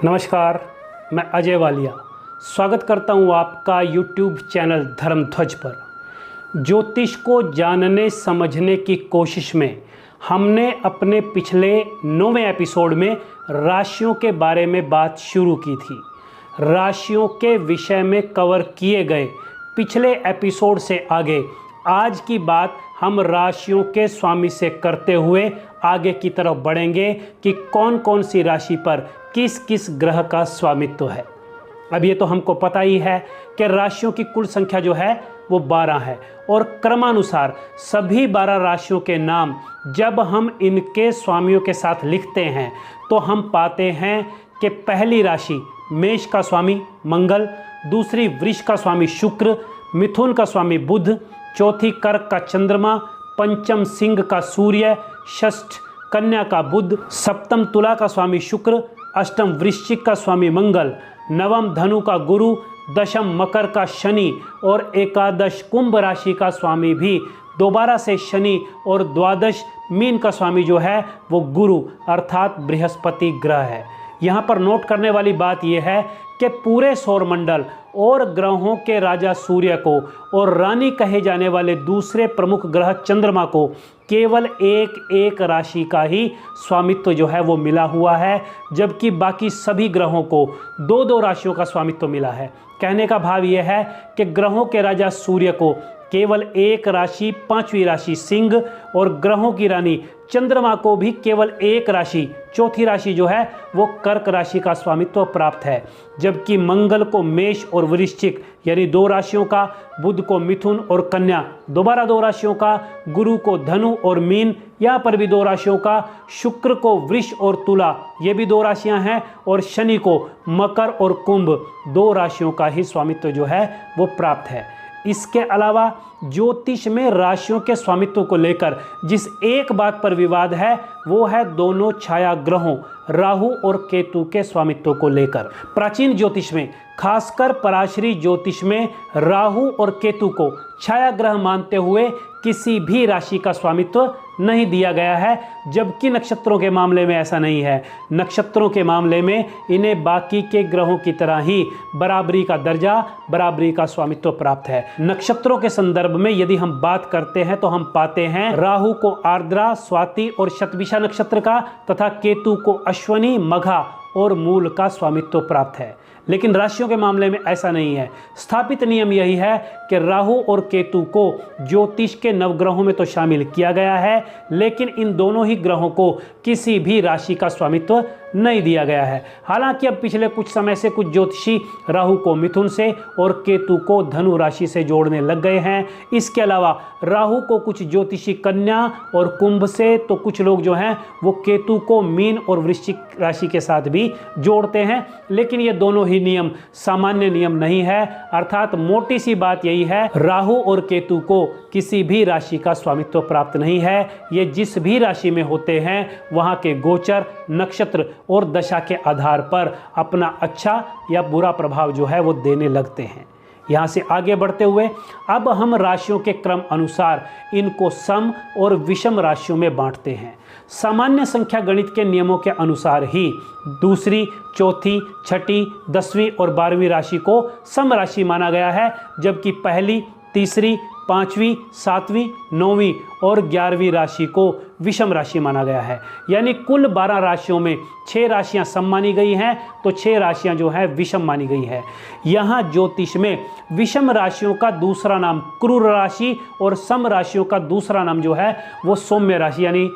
नमस्कार, मैं अजय वालिया स्वागत करता हूं आपका YouTube चैनल धर्मध्वज पर। ज्योतिष को जानने समझने की कोशिश में हमने अपने पिछले 9वें एपिसोड में राशियों के बारे में बात शुरू की थी। राशियों के विषय में कवर किए गए पिछले एपिसोड से आगे आज की बात हम राशियों के स्वामी से करते हुए आगे की तरफ बढ़ेंगे कि कौन कौन सी राशि पर किस किस ग्रह का स्वामित्व है। अब ये तो हमको पता ही है कि राशियों की कुल संख्या जो है वो 12 है और क्रमानुसार सभी 12 राशियों के नाम जब हम इनके स्वामियों के साथ लिखते हैं तो हम पाते हैं कि पहली राशि मेष का स्वामी मंगल, दूसरी वृष का स्वामी शुक्र, मिथुन का स्वामी बुध, चौथी कर्क का चंद्रमा, पंचम सिंह का सूर्य, षष्ठ कन्या का बुध, सप्तम तुला का स्वामी शुक्र, अष्टम वृश्चिक का स्वामी मंगल, नवम धनु का गुरु, दशम मकर का शनि और एकादश कुंभ राशि का स्वामी भी दोबारा से शनि और द्वादश मीन का स्वामी जो है वो गुरु अर्थात बृहस्पति ग्रह है। यहाँ पर नोट करने वाली बात यह है कि पूरे सौरमंडल और ग्रहों के राजा सूर्य को और रानी कहे जाने वाले दूसरे प्रमुख ग्रह चंद्रमा को केवल एक राशि का ही स्वामित्व जो है वो मिला हुआ है, जबकि बाकी सभी ग्रहों को दो राशियों का स्वामित्व मिला है। कहने का भाव यह है कि ग्रहों के राजा सूर्य को केवल एक राशि 5वीं राशि सिंह और ग्रहों की रानी चंद्रमा को भी केवल एक राशि 4थी राशि जो है वो कर्क राशि का स्वामित्व प्राप्त है, जबकि मंगल को मेष और वृश्चिक यानी 2 राशियों का, बुध को मिथुन और कन्या दोबारा 2 राशियों का, गुरु को धनु और मीन यहाँ पर भी 2 राशियों का, शुक्र को वृष और तुला ये भी 2 राशियां हैं और शनि को मकर और कुंभ 2 राशियों का ही स्वामित्व जो है वो प्राप्त है। इसके अलावा ज्योतिष में राशियों के स्वामित्व को लेकर जिस एक बात पर विवाद है वो है दोनों छाया ग्रहों राहु और केतु के स्वामित्व को लेकर। प्राचीन ज्योतिष में खासकर पराशरी ज्योतिष में राहु और केतु को छाया ग्रह मानते हुए किसी भी राशि का स्वामित्व नहीं दिया गया है, जबकि नक्षत्रों के मामले में ऐसा नहीं है। नक्षत्रों के मामले में इन्हें बाकी के ग्रहों की तरह ही बराबरी का दर्जा, बराबरी का स्वामित्व प्राप्त है। नक्षत्रों के संदर्भ में यदि हम बात करते हैं तो हम पाते हैं राहु को आर्द्रा, स्वाति और शतभिषा नक्षत्र का तथा केतु को अश्वनी, मघा और मूल का स्वामित्व प्राप्त है। लेकिन राशियों के मामले में ऐसा नहीं है। स्थापित नियम यही है कि राहु और केतु को ज्योतिष के नवग्रहों में तो शामिल किया गया है, लेकिन इन दोनों ही ग्रहों को किसी भी राशि का स्वामित्व नहीं दिया गया है। हालांकि अब पिछले कुछ समय से कुछ ज्योतिषी राहु को मिथुन से और केतु को धनु राशि से जोड़ने लग गए हैं। इसके अलावा राहु को कुछ ज्योतिषी कन्या और कुंभ से, तो कुछ लोग जो हैं वो केतु को मीन और वृश्चिक राशि के साथ भी जोड़ते हैं। लेकिन ये दोनों ही नियम सामान्य नियम नहीं है, अर्थात मोटी सी बात यही है राहु और केतु को किसी भी राशि का स्वामित्व प्राप्त नहीं है। ये जिस भी राशि में होते हैं वहाँ के गोचर, नक्षत्र और दशा के आधार पर अपना अच्छा या बुरा प्रभाव जो है वो देने लगते हैं। यहाँ से आगे बढ़ते हुए अब हम राशियों के क्रम अनुसार इनको सम और विषम राशियों में बांटते हैं। सामान्य संख्या गणित के नियमों के अनुसार ही दूसरी, चौथी, छठी, 10वीं और 12वीं राशि को सम राशि माना गया है, जबकि पहली, तीसरी, 5वीं, 7वीं, 9वीं और 11वीं राशि को विषम राशि माना गया है। यानी कुल 12 राशियों में 6 राशियां सम मानी गई हैं तो 6 राशियां जो है विषम मानी गई है। यहाँ ज्योतिष में विषम राशियों का दूसरा नाम क्रूर राशि और सम राशियों का दूसरा नाम जो है वो सौम्य राशि यानी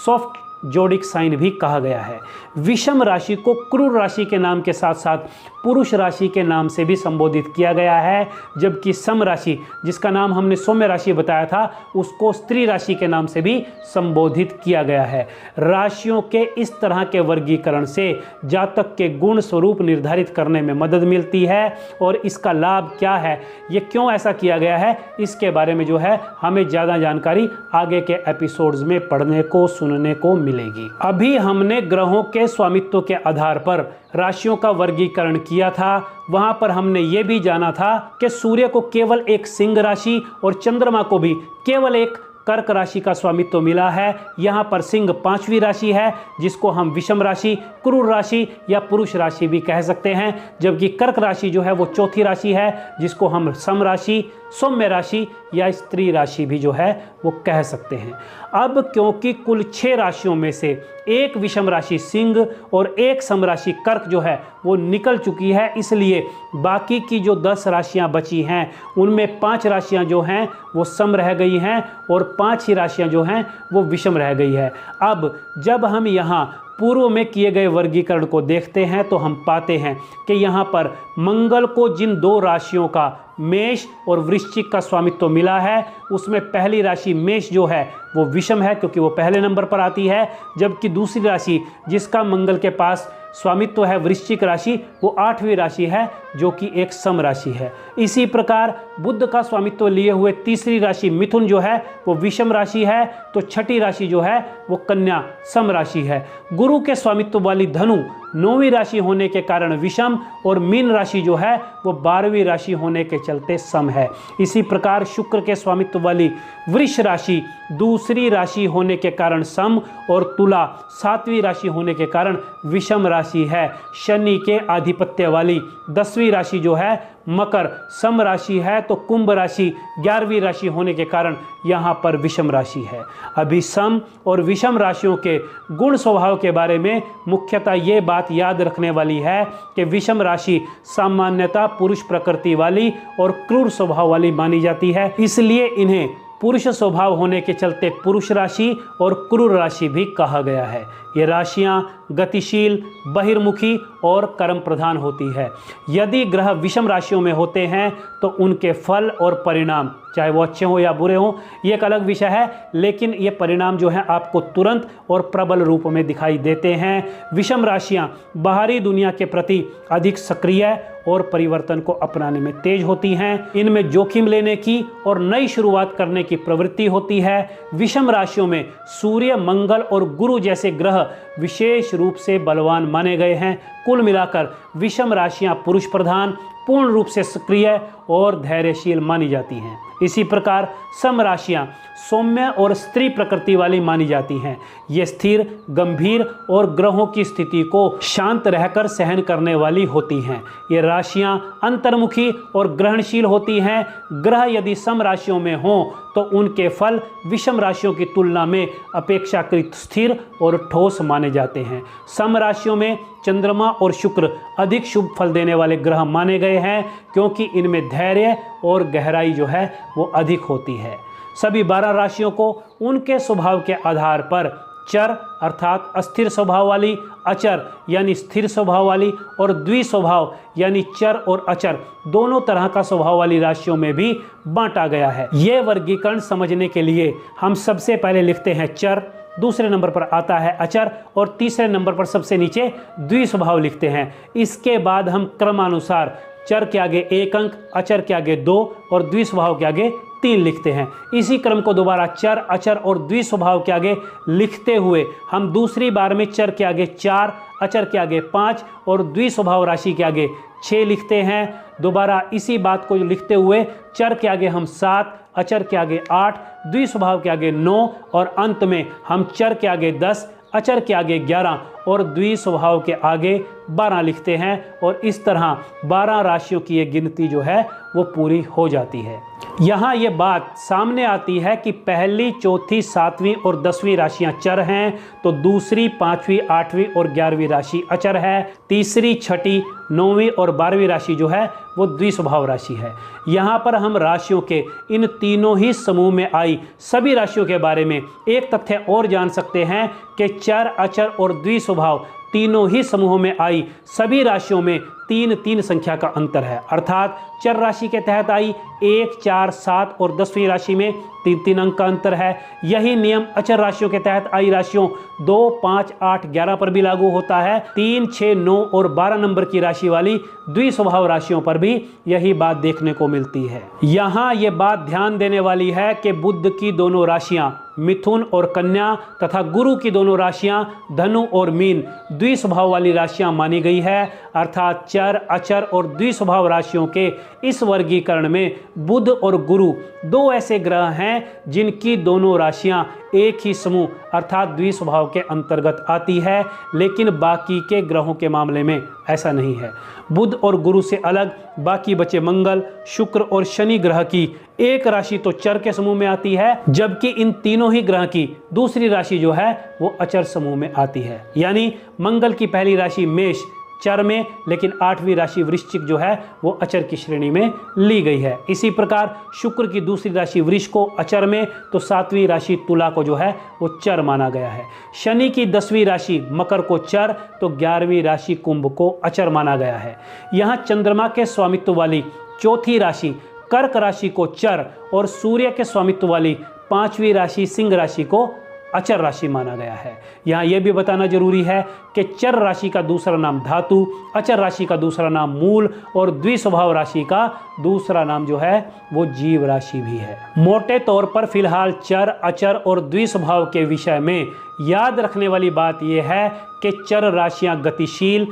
सॉफ्ट जोडिक साइन भी कहा गया है। विषम राशि को क्रूर राशि के नाम के साथ साथ पुरुष राशि के नाम से भी संबोधित किया गया है, जबकि सम राशि जिसका नाम हमने सौम्य राशि बताया था उसको स्त्री राशि के नाम से भी संबोधित किया गया है। राशियों के इस तरह के वर्गीकरण से जातक के गुण स्वरूप निर्धारित करने में मदद मिलती है और इसका लाभ क्या है, ये क्यों ऐसा किया गया है, इसके बारे में जो है हमें ज़्यादा जानकारी आगे के एपिसोड्स में पढ़ने को सुनने को मिलेगी। अभी हमने ग्रहों के स्वामित्व के आधार पर राशियों का वर्गीकरण किया था। वहां पर हमने ये भी जाना था कि सूर्य को केवल एक सिंह राशि और चंद्रमा को भी केवल एक कर्क राशि का स्वामित्व मिला है। यहाँ पर सिंह 5वीं राशि है, जिसको हम विषम राशि, क्रूर राशि या पुरुष राशि भी कह सकते हैं, जबकि कर्क राशि जो है वो 4थी राशि है, जिसको हम सम राशि, सौम्य राशि या स्त्री राशि भी जो है वो कह सकते हैं। अब क्योंकि कुल 6 राशियों में से एक विषम राशि सिंह और एक सम राशि कर्क जो है वो निकल चुकी है, इसलिए बाकी की जो 10 राशियां बची हैं उनमें 5 राशियां जो हैं वो सम रह गई हैं और 5 ही राशियां जो हैं वो विषम रह गई है। अब जब हम यहाँ पूर्व में किए गए वर्गीकरण को देखते हैं तो हम पाते हैं कि यहाँ पर मंगल को जिन 2 राशियों का मेष और वृश्चिक का स्वामित्व मिला है, उसमें पहली राशि मेष जो है वो विषम है क्योंकि वो पहले नंबर पर आती है, जबकि दूसरी राशि जिसका मंगल के पास स्वामित्व है वृश्चिक राशि, वो 8वीं राशि है जो कि एक सम राशि है। इसी प्रकार बुध का स्वामित्व लिए हुए तीसरी राशि मिथुन जो है वो विषम राशि है, तो छठी राशि जो है वो कन्या सम राशि है। गुरु के स्वामित्व वाली धनु 9वीं राशि होने के कारण विषम और मीन राशि जो है वो 12वीं राशि होने के चलते सम है। इसी प्रकार शुक्र के स्वामित्व वाली वृष राशि दूसरी राशि होने के कारण सम और तुला 7वीं राशि होने के कारण विषम राशि है। शनि के आधिपत्य वाली 10वीं राशि जो है मकर सम राशि है, तो कुंभ राशि 11वीं राशि होने के कारण यहाँ पर विषम राशि है। अभी सम और विषम राशियों के गुण स्वभाव के बारे में मुख्यतः ये बात याद रखने वाली है कि विषम राशि सामान्यतः पुरुष प्रकृति वाली और क्रूर स्वभाव वाली मानी जाती है, इसलिए इन्हें पुरुष स्वभाव होने के चलते पुरुष राशि और क्रूर राशि भी कहा गया है। ये राशियां गतिशील, बहिर्मुखी और कर्म प्रधान होती है। यदि ग्रह विषम राशियों में होते हैं तो उनके फल और परिणाम, चाहे वो अच्छे हों या बुरे हों, ये एक अलग विषय है, लेकिन ये परिणाम जो है आपको तुरंत और प्रबल रूप में दिखाई देते हैं। विषम राशियां बाहरी दुनिया के प्रति अधिक सक्रिय और परिवर्तन को अपनाने में तेज होती हैं। इनमें जोखिम लेने की और नई शुरुआत करने की प्रवृत्ति होती है। विषम राशियों में सूर्य, मंगल और गुरु जैसे ग्रह विशेष रूप से बलवान माने गए हैं। कुल मिलाकर विषम राशियां पुरुष प्रधान, पूर्ण रूप से सक्रिय और धैर्यशील मानी जाती हैं। इसी प्रकार सम राशियां सौम्य और स्त्री प्रकृति वाली मानी जाती हैं। ये स्थिर, गंभीर और ग्रहों की स्थिति को शांत रहकर सहन करने वाली होती हैं। ये राशियां अंतर्मुखी और ग्रहणशील होती हैं। ग्रह यदि सम राशियों में हों तो उनके फल विषम राशियों की तुलना में अपेक्षाकृत स्थिर और ठोस माने जाते हैं। सम राशियों में चंद्रमा और शुक्र अधिक शुभ फल देने वाले ग्रह माने गए हैं क्योंकि इनमें धैर्य और गहराई जो है वो अधिक होती है। सभी 12 राशियों को उनके स्वभाव के आधार पर चर अर्थात अस्थिर स्वभाव वाली, अचर यानी स्थिर स्वभाव वाली और द्विस्वभाव यानी चर और अचर दोनों तरह का स्वभाव वाली राशियों में भी बांटा गया है। ये वर्गीकरण समझने के लिए हम सबसे पहले लिखते हैं चर, दूसरे नंबर पर आता है अचर और तीसरे नंबर पर सबसे नीचे द्विस्वभाव लिखते हैं। इसके बाद हम क्रमानुसार चर के आगे 1 अंक, अचर के आगे 2 और द्विस्वभाव के आगे 3 लिखते हैं। इसी क्रम को दोबारा चर, अचर और द्विस्वभाव के आगे लिखते हुए हम दूसरी बार में चर के आगे 4, अचर के आगे 5 और द्विस्वभाव राशि के आगे 6 लिखते हैं। दोबारा इसी बात को लिखते हुए चर के आगे हम 7, अचर के आगे 8, द्विस्वभाव के आगे 9 और अंत में हम चर के आगे 10, अचर के आगे 11 और द्विस्वभाव के आगे 12 लिखते हैं और इस तरह 12 राशियों की ये गिनती जो है वो पूरी हो जाती है। यहाँ ये बात सामने आती है कि पहली, चौथी, 7वीं और 10वीं राशियाँ चर हैं, तो दूसरी, 5वीं, 8वीं और 11वीं राशि अचर है। तीसरी, छठी, 9वीं और 12वीं राशि जो है वो द्विस्वभाव राशि है। यहाँ पर हम राशियों के इन तीनों ही समूह में आई सभी राशियों के बारे में एक तथ्य और जान सकते हैं कि चर, अचर और द्विस्वभाव तीनों ही समूहों में आई सभी राशियों में 3-3 संख्या का अंतर है, अर्थात चर राशि के तहत आई 1, 4, 7 और 10वीं राशि में 3-3 अंक का अंतर है। यही नियम अचर राशियों के तहत आई राशियों 2, 5, 8, 11 पर भी लागू होता है। 3, 6, 9 और 12 नंबर की राशि वाली द्विस्वभाव राशियों पर भी यही बात देखने को मिलती है। यहाँ ये बात ध्यान देने वाली है कि बुध की दोनों राशियाँ मिथुन और कन्या तथा गुरु की दोनों राशियां धनु और मीन द्विस्वभाव वाली राशियां मानी गई है। अर्थात चर, अचर और द्विस्वभाव राशियों के इस वर्गीकरण में बुध और गुरु दो ऐसे ग्रह हैं जिनकी दोनों राशियां एक ही समूह अर्थात द्विस्वभाव के अंतर्गत आती है, लेकिन बाकी के ग्रहों के मामले में ऐसा नहीं है। बुध और गुरु से अलग बाकी बचे मंगल, शुक्र और शनि ग्रह की एक राशि तो चर के समूह में आती है, जबकि इन तीनों ही ग्रह की दूसरी राशि जो है वो अचर समूह में आती है। यानी मंगल की पहली राशि मेष चर में, लेकिन 8वीं राशि वृश्चिक जो है वो अचर की श्रेणी में ली गई है। इसी प्रकार शुक्र की दूसरी राशि वृष को अचर में, तो 7वीं राशि तुला को जो है वो चर माना गया है। शनि की 10वीं राशि मकर को चर, तो 11वीं राशि कुंभ को अचर माना गया है। यहाँ चंद्रमा के स्वामित्व वाली चौथी राशि कर्क राशि को चर और सूर्य के स्वामित्व वाली 5वीं राशि सिंह राशि को अचर राशि माना गया है। यहाँ यह भी बताना जरूरी है कि चर राशि का दूसरा नाम धातु, अचर राशि का दूसरा नाम मूल और द्विस्वभाव राशि का दूसरा नाम जो है वो जीव राशि भी है। मोटे तौर पर फिलहाल चर, अचर और द्विस्वभाव के विषय में याद रखने वाली बात यह है कि चर राशियां गतिशील,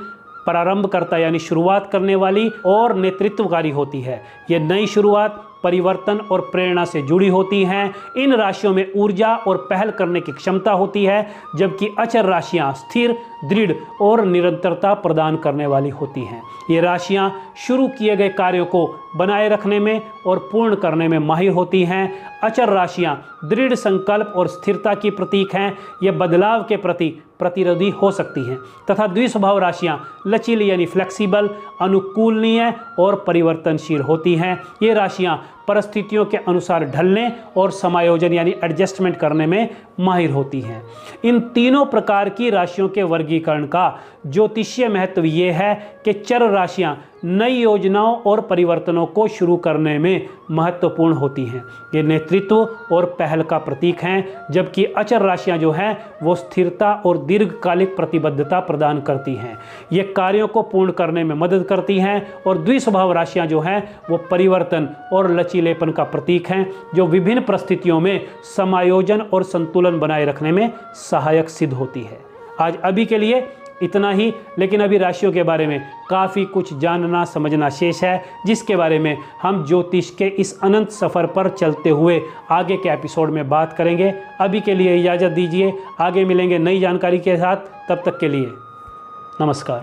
प्रारंभकर्ता यानी शुरुआत करने वाली और नेतृत्वकारी होती है। ये नई शुरुआत, परिवर्तन और प्रेरणा से जुड़ी होती हैं। इन राशियों में ऊर्जा और पहल करने की क्षमता होती है, जबकि अचर राशियां स्थिर, दृढ़ और निरंतरता प्रदान करने वाली होती हैं। ये राशियां शुरू किए गए कार्यों को बनाए रखने में और पूर्ण करने में माहिर होती हैं। अचर राशियां दृढ़ संकल्प और स्थिरता की प्रतीक हैं। ये बदलाव के प्रति प्रतिरोधी हो सकती हैं, तथा द्विस्वभाव राशियां लचीली यानी फ्लेक्सिबल, अनुकूलनीय और परिवर्तनशील होती हैं। ये राशियां परिस्थितियों के अनुसार ढलने और समायोजन यानी एडजस्टमेंट करने में माहिर होती हैं। इन तीनों प्रकार की राशियों के वर्गीकरण का ज्योतिषीय महत्व ये है कि चर राशियां नई योजनाओं और परिवर्तनों को शुरू करने में महत्वपूर्ण होती हैं। ये नेतृत्व और पहल का प्रतीक हैं, जबकि अचर राशियां जो हैं वो स्थिरता और दीर्घकालिक प्रतिबद्धता प्रदान करती हैं। ये कार्यों को पूर्ण करने में मदद करती हैं। और द्विस्वभाव राशियां जो हैं वो परिवर्तन और लचीलेपन का प्रतीक हैं, जो विभिन्न परिस्थितियों में समायोजन और संतुलन बनाए रखने में सहायक सिद्ध होती है। आज अभी के लिए इतना ही, लेकिन अभी राशियों के बारे में काफ़ी कुछ जानना समझना शेष है, जिसके बारे में हम ज्योतिष के इस अनंत सफ़र पर चलते हुए आगे के एपिसोड में बात करेंगे। अभी के लिए इजाज़त दीजिए, आगे मिलेंगे नई जानकारी के साथ। तब तक के लिए नमस्कार।